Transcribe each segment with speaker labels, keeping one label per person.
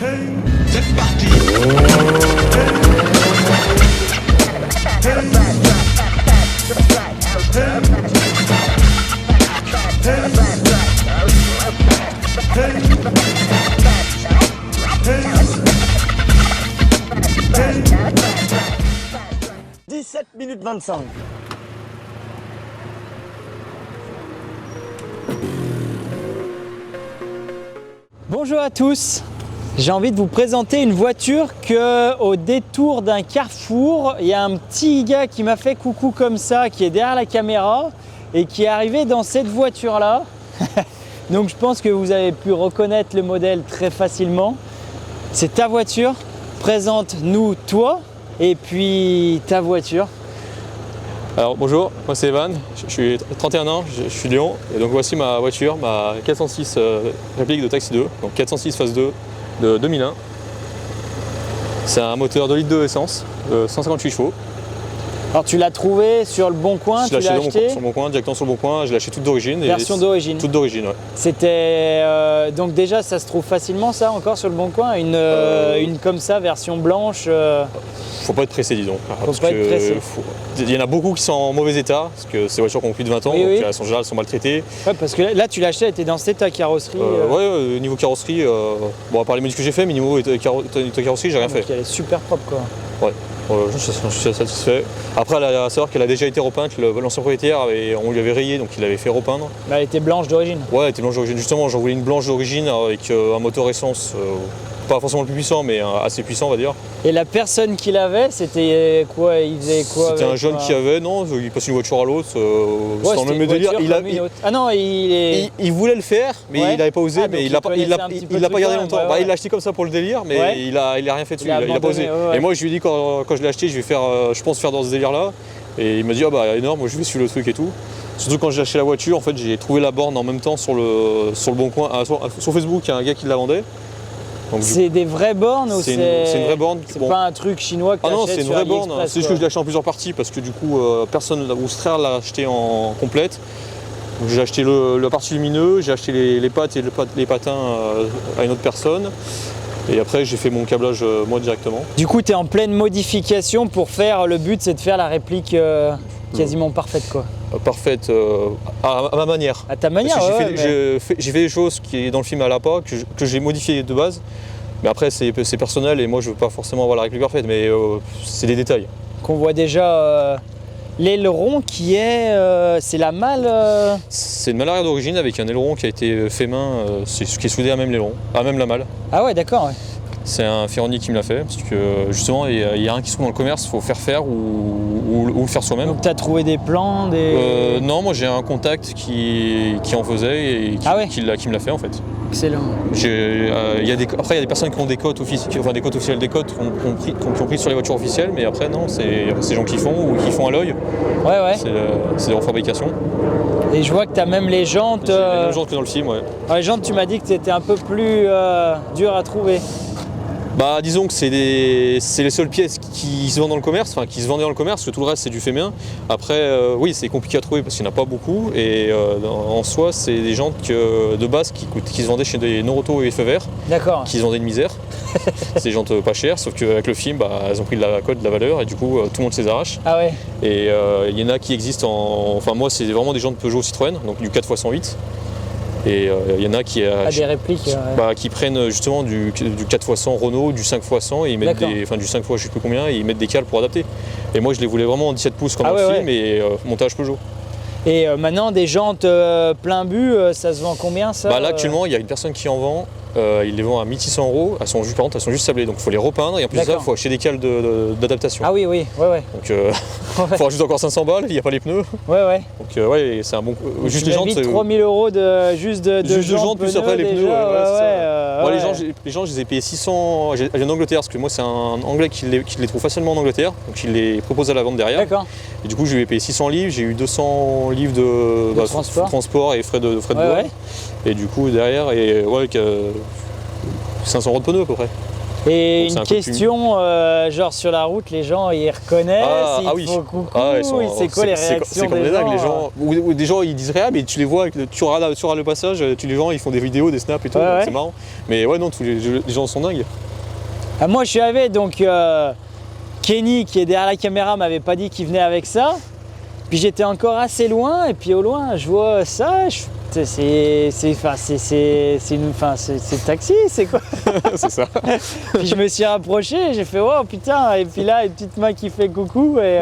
Speaker 1: C'est parti. «
Speaker 2: 17 minutes 25.
Speaker 3: Bonjour à tous, j'ai envie de vous présenter une voiture que, au détour d'un carrefour, il y a un petit gars qui m'a fait coucou comme ça, qui est derrière la caméra et qui est arrivé dans cette voiture-là. Donc je pense que vous avez pu reconnaître le modèle très facilement. C'est ta voiture, présente-nous toi et puis ta voiture.
Speaker 4: Alors bonjour, moi c'est Evan, je suis 31 ans, je suis de Lyon et donc voici ma voiture, ma 406 réplique de Taxi 2, donc 406 phase 2 de 2001. C'est un moteur 2 litres de essence, 158 chevaux.
Speaker 3: Alors tu l'as trouvé sur le Bon Coin, tu l'as acheté
Speaker 4: sur le Bon Coin, directement sur le Bon Coin, je l'ai acheté toute d'origine.
Speaker 3: Version d'origine.
Speaker 4: Toute d'origine, ouais.
Speaker 3: C'était donc déjà ça se trouve facilement ça encore sur le Bon Coin, une comme ça version blanche.
Speaker 4: Faut pas être pressé disons.
Speaker 3: Faut pas être pressé.
Speaker 4: Il y en a beaucoup qui sont en mauvais état, parce que ces voitures qui ont plus de 20 ans,
Speaker 3: oui,
Speaker 4: donc
Speaker 3: oui.
Speaker 4: elles sont généralement maltraitées.
Speaker 3: Ouais, parce que là tu l'as acheté, elle était dans cet état carrosserie.
Speaker 4: Ouais, niveau carrosserie, bon à part les modifs que j'ai fait, mais niveau carrosserie j'ai rien fait.
Speaker 3: Elle est super propre quoi.
Speaker 4: Ouais. Je suis satisfait. Après, à savoir qu'elle a déjà été repeinte, l'ancien propriétaire, on lui avait rayé, donc il l'avait fait repeindre.
Speaker 3: Bah, elle était blanche d'origine.
Speaker 4: Ouais, elle était blanche d'origine. Justement, j'en voulais une blanche d'origine avec un moteur essence, pas forcément le plus puissant, mais assez puissant, on va dire.
Speaker 3: Et la personne qui l'avait, c'était quoi? Il faisait quoi?
Speaker 4: C'était un jeune qui avait, non, il passait une voiture à l'autre,
Speaker 3: ouais,
Speaker 4: sans le même délire.
Speaker 3: Ah non,
Speaker 4: il voulait le faire, mais
Speaker 3: ouais.
Speaker 4: il n'avait pas osé, mais il l'a pas gardé longtemps.
Speaker 3: Ouais, ouais.
Speaker 4: Bah, il l'a acheté comme ça pour le délire, mais
Speaker 3: ouais.
Speaker 4: il a rien fait dessus, il a pas osé.
Speaker 3: Ouais.
Speaker 4: Et moi, je lui ai dit quand je l'ai acheté, je vais faire, je pense faire dans ce délire-là. Et il m'a dit, ah bah énorme, moi je vais suivre le truc et tout. Surtout quand j'ai acheté la voiture, en fait, j'ai trouvé la borne en même temps sur le Bon Coin, sur Facebook, il y a un gars qui la vendait.
Speaker 3: C'est des vraies bornes ou
Speaker 4: c'est une vraie borne.
Speaker 3: C'est pas un truc chinois que tu achètes.
Speaker 4: Ah non, c'est une vraie borne. C'est juste que je l'ai acheté en plusieurs parties parce que du coup, personne ou frère l'a acheté en complète. J'ai acheté la partie lumineuse, j'ai acheté les pattes et les patins à une autre personne. Et après, j'ai fait mon câblage moi directement.
Speaker 3: Du coup, tu es en pleine modification pour faire. Le but, c'est de faire la réplique quasiment parfaite, quoi.
Speaker 4: Parfaite à ma manière.
Speaker 3: À ta manière,
Speaker 4: j'ai fait des choses qui, dans le film, à la pas, que j'ai modifiées de base. Mais après, c'est personnel et moi, je veux pas forcément avoir la réplique parfaite, mais c'est des détails.
Speaker 3: Qu'on voit déjà l'aileron qui est. C'est la malle.
Speaker 4: C'est une malle arrière d'origine avec un aileron qui a été fait main, qui est soudé à même l'aileron, à même la malle.
Speaker 3: Ah ouais, d'accord. Ouais.
Speaker 4: C'est un Ferroni qui me l'a fait, parce que justement, il y a un qui se trouve dans le commerce, il faut faire ou le faire soi-même.
Speaker 3: Donc tu as trouvé des plans,
Speaker 4: non, moi j'ai un contact qui en faisait et qui me l'a fait en fait.
Speaker 3: Excellent.
Speaker 4: Après, il y a des personnes qui ont des cotes officielles, des cotes qui ont pris sur les voitures officielles, mais après, non, c'est des gens qui font ou qui font à l'œil.
Speaker 3: Ouais.
Speaker 4: C'est des refabrications.
Speaker 3: Et je vois que tu as même les jantes.
Speaker 4: Les mêmes jantes que dans le film, ouais.
Speaker 3: Alors, les jantes, tu m'as dit que c'était un peu plus dur à trouver.
Speaker 4: Bah disons que c'est les seules pièces qui se vendent dans le commerce, enfin qui se vendaient dans le commerce, parce que tout le reste c'est du fait main. Après oui c'est compliqué à trouver parce qu'il n'y en a pas beaucoup et en soi c'est des jantes de base qui se vendaient chez des Noroto et Feu Vert.
Speaker 3: D'accord.
Speaker 4: Qui se vendaient une misère. C'est des jantes pas chères, sauf qu'avec le film elles ont pris de la cote, de la valeur et du coup tout le monde se les arrache.
Speaker 3: Ah ouais.
Speaker 4: Et il y en a qui existent enfin moi c'est vraiment des jantes Peugeot Citroën, donc du 4x108. Et il y en a qui
Speaker 3: des répliques,
Speaker 4: qui prennent justement du 4x100 Renault, du 5x100 et ils mettent du 5x je sais plus combien et ils mettent des cales pour adapter. Et moi je les voulais vraiment en 17 pouces comme dans le film et montage Peugeot.
Speaker 3: Et maintenant des jantes plein but, ça se vend combien ça?
Speaker 4: Là actuellement il y a une personne qui en vend. Ils les vendent à 1600 €, elles sont juste sablées, donc il faut les repeindre et en plus de ça il faut acheter des cales d'adaptation.
Speaker 3: Ah oui, ouais.
Speaker 4: Donc il faut rajouter encore 500 balles, il n'y a pas les pneus.
Speaker 3: Ouais.
Speaker 4: Donc ouais, c'est un bon. Juste les jantes.
Speaker 3: 3000 € de jantes
Speaker 4: plus après les pneus. Les gens, je les ai payés 600. J'ai en Angleterre parce que moi c'est un Anglais qui les trouve facilement en Angleterre, donc il les propose à la vente derrière.
Speaker 3: D'accord.
Speaker 4: Et du coup je lui ai payé 600 livres, j'ai eu 200 livres de transport et frais de bois. Et du coup derrière 500 € de pneus à peu près.
Speaker 3: Et
Speaker 4: Donc, c'est
Speaker 3: une
Speaker 4: un coup de
Speaker 3: question, genre sur la route, les gens ils reconnaissent, ils font coucou, c'est quoi les réactions
Speaker 4: c'est comme
Speaker 3: des
Speaker 4: des dingues,
Speaker 3: gens
Speaker 4: les gens, ou des gens ils disent rien, mais tu les vois, tu regardes le passage, les gens ils font des vidéos, des snaps et tout,
Speaker 3: Ouais, ouais.
Speaker 4: c'est marrant. Mais ouais, non, tous les gens sont dingues.
Speaker 3: Ah, moi je suis arrivé, donc Kenny qui est derrière la caméra m'avait pas dit qu'il venait avec ça. Puis j'étais encore assez loin, et puis au loin je vois ça, c'est taxi, c'est quoi?
Speaker 4: C'est ça.
Speaker 3: Puis je me suis rapproché, j'ai fait oh putain, et puis là une petite main qui fait coucou, ouais,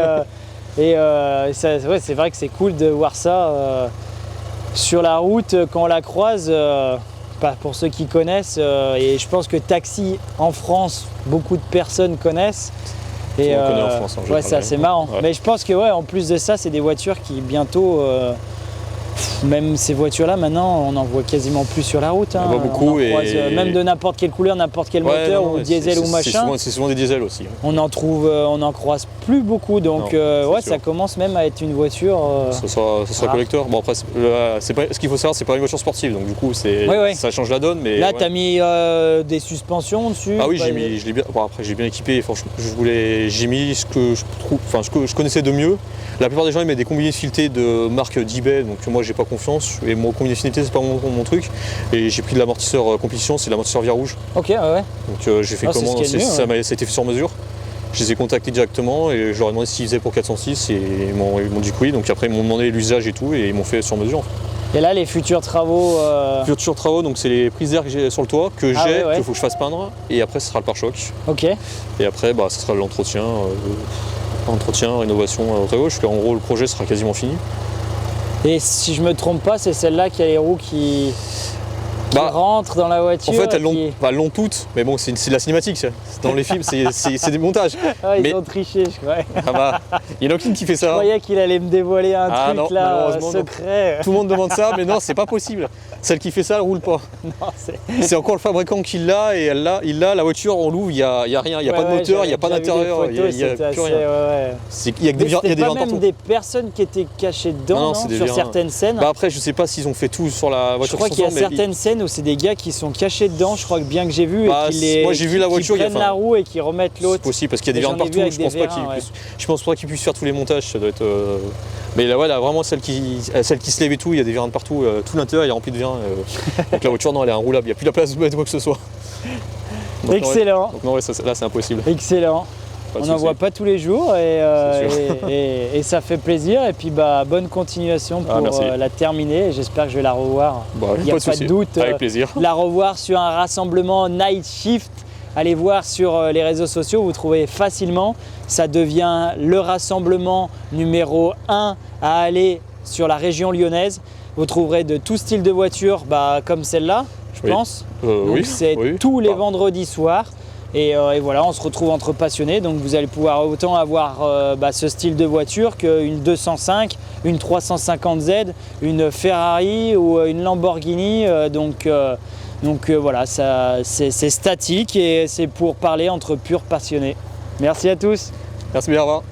Speaker 3: c'est vrai que c'est cool de voir ça sur la route quand on la croise. Pour ceux qui connaissent, et je pense que taxi en France, beaucoup de personnes connaissent. Et
Speaker 4: on connaît en France, en
Speaker 3: ouais, c'est assez marrant.
Speaker 4: Ouais.
Speaker 3: Mais je pense que ouais, en plus de ça, c'est des voitures qui bientôt, même ces voitures-là, maintenant, on en voit quasiment plus sur la route. Hein.
Speaker 4: On en voit beaucoup,
Speaker 3: on en croise,
Speaker 4: et
Speaker 3: même de n'importe quelle couleur, n'importe quel moteur, ou diesel ou machin.
Speaker 4: C'est souvent des diesels aussi.
Speaker 3: On en croise plus beaucoup. Donc ouais,
Speaker 4: sûr.
Speaker 3: ça commence même à être une voiture.
Speaker 4: Ce sera collector. Bon après, ce qu'il faut savoir, c'est pas une voiture sportive, donc du coup,
Speaker 3: Ouais.
Speaker 4: ça change la donne. Mais
Speaker 3: là,
Speaker 4: ouais.
Speaker 3: t'as mis des suspensions dessus.
Speaker 4: Ah oui, je l'ai bien. Bon, après, j'ai bien équipé. Franchement, j'ai mis ce que je trouve, enfin ce que je connaissais de mieux. La plupart des gens ils mettent des combinés filetés de marque d'eBay, donc moi j'ai pas confiance. Et mon combiné fileté c'est pas mon truc. Et j'ai pris de l'amortisseur compétition, c'est l'amortisseur via rouge.
Speaker 3: Ok, ouais.
Speaker 4: Donc j'ai fait commande, ça a été fait sur mesure. Je les ai contactés directement et je leur ai demandé s'ils faisaient pour 406 et ils m'ont dit que oui. Donc après ils m'ont demandé l'usage et tout et ils m'ont fait sur mesure.
Speaker 3: Et là, les futurs travaux.
Speaker 4: Futurs travaux, donc c'est les prises d'air que j'ai sur le toit que j'ai,
Speaker 3: ouais.
Speaker 4: qu'il faut que je fasse peindre. Et après ce sera le pare-choc.
Speaker 3: Ok.
Speaker 4: Et après ce sera l'entretien. Rénovation à droite à gauche, en gros le projet sera quasiment fini.
Speaker 3: Et si je me trompe pas, c'est celle-là qui a les roues qui rentrent dans la voiture.
Speaker 4: En fait, elles l'ont toutes, mais bon, c'est de la cinématique. Dans les films, c'est des montages.
Speaker 3: Ah, ils ont triché, je crois.
Speaker 4: Ah bah, il y en a aucune qui fait ça.
Speaker 3: Je croyais qu'il allait me dévoiler un truc
Speaker 4: non,
Speaker 3: là, secret.
Speaker 4: Tout le monde demande ça, mais non, c'est pas possible. Celle qui fait ça, elle roule pas. C'est encore le fabricant qui l'a et il l'a. La voiture, on l'ouvre, il n'y a rien, il n'y a pas de moteur, il n'y a pas d'intérieur, il n'y a plus rien. Il y a des
Speaker 3: pas même des personnes qui étaient cachées dedans, non, sur certaines scènes.
Speaker 4: Bah après, je sais pas s'ils ont fait tout sur la voiture.
Speaker 3: Je crois qu'il y a certaines scènes où c'est des gars qui sont cachés dedans, je crois que bien que j'ai vu, et
Speaker 4: moi j'ai vu la voiture,
Speaker 3: qui prennent la roue et qui remettent l'autre.
Speaker 4: C'est possible parce qu'il y a des variantes partout. Je pense pas qu'ils puissent faire tous les montages. Ça doit être. Mais là, ouais, là, vraiment celle qui se lève et tout, il y a des variantes partout. Tout l'intérieur est rempli de vin. Donc la voiture, non, elle est inroulable. Il n'y a plus la place de mettre quoi que ce soit.
Speaker 3: Donc, excellent.
Speaker 4: Donc non, ouais, là c'est impossible.
Speaker 3: Excellent. On n'en voit pas tous les jours et ça fait plaisir. Et puis bonne continuation pour la terminer. J'espère que je vais la revoir. Il n'y a pas de doute.
Speaker 4: Avec plaisir.
Speaker 3: La revoir sur un rassemblement Night Shift. Allez voir sur les réseaux sociaux, vous trouvez facilement. Ça devient le rassemblement numéro 1 à aller sur la région lyonnaise. Vous trouverez de tout style de voitures comme celle-là, je pense. Donc c'est tous les vendredis soirs. Et voilà, on se retrouve entre passionnés. Donc vous allez pouvoir autant avoir ce style de voiture qu'une 205, une 350Z, une Ferrari ou une Lamborghini. Donc voilà, c'est statique et c'est pour parler entre purs passionnés. Merci à tous.
Speaker 4: Merci bien, au revoir.